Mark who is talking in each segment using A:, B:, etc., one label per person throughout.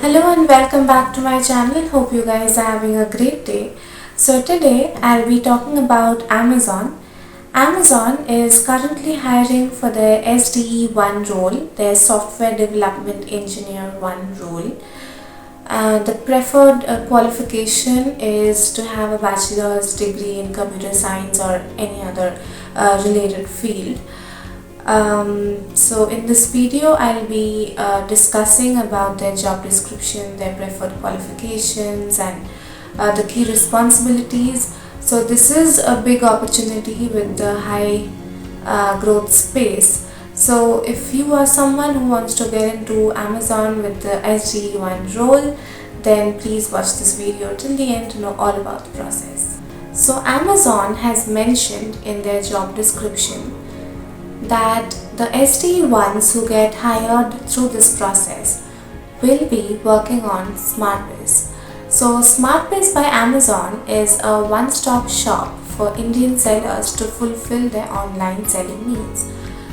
A: Hello and welcome back to my channel. Hope you guys are having a great day. So today I'll be talking about Amazon. Amazon is currently hiring for their SDE 1 role, their Software Development Engineer 1 role. The preferred qualification is to have a bachelor's degree in computer science or any other related field. So in this video I'll be discussing about their job description, their preferred qualifications and the key responsibilities. So this is a big opportunity with the high growth space. So if you are someone who wants to get into Amazon with the SDE1 role, then please watch this video till the end to know all about the process. So Amazon has mentioned in their job description that the SDE ones who get hired through this process will be working on Smartbiz. So Smartbiz by Amazon is a one-stop shop for Indian sellers to fulfill their online selling needs.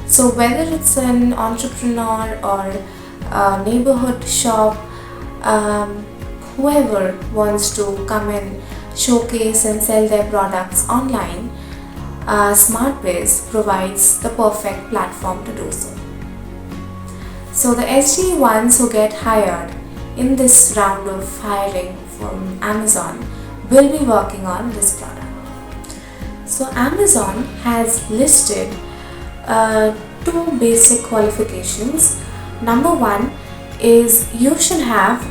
A: So whether it's an entrepreneur or a neighborhood shop, whoever wants to come and showcase and sell their products online, Smartbiz provides the perfect platform to do so. So the SDE ones who get hired in this round of hiring from Amazon will be working on this product. So Amazon has listed two basic qualifications. Number one is you should have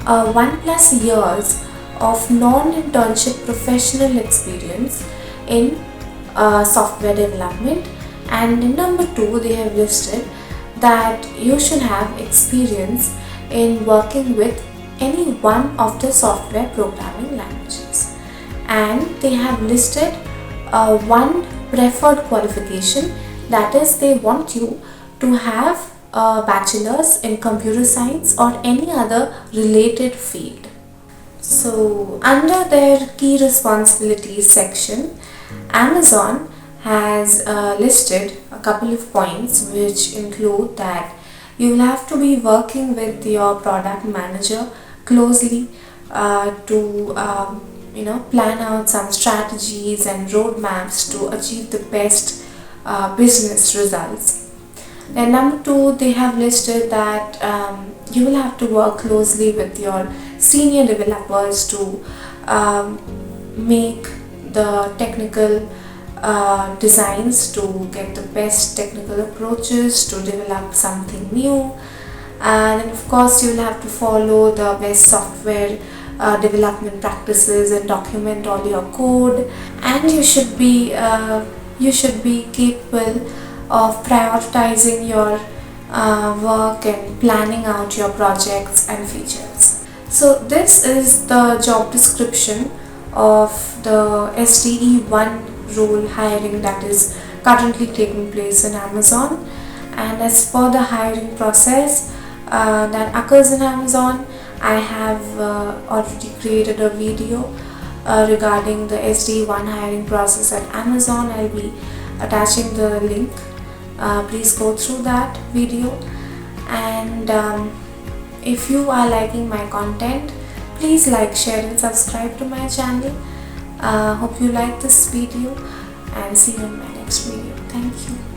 A: 1+ years of non-internship professional experience in software development, and in number two they have listed that you should have experience in working with any one of the software programming languages, and they have listed one preferred qualification, that is they want you to have a bachelor's in computer science or any other related field. So under their key responsibilities section, Amazon has listed a couple of points which include that you will have to be working with your product manager closely to plan out some strategies and roadmaps to achieve the best business results. Then number two, they have listed that you will have to work closely with your senior developers to make the technical designs, to get the best technical approaches to develop something new, and then of course you will have to follow the best software development practices and document all your code, and you should be capable of prioritizing your work and planning out your projects and features. So this is the job description of the SDE1 role hiring that is currently taking place in Amazon. And as for the hiring process that occurs in Amazon, I have already created a video regarding the SDE1 hiring process at Amazon. I'll be attaching the link. Please go through that video, and if you are liking my content, please like, share and subscribe to my channel. Hope you like this video, and see you in my next video. Thank you.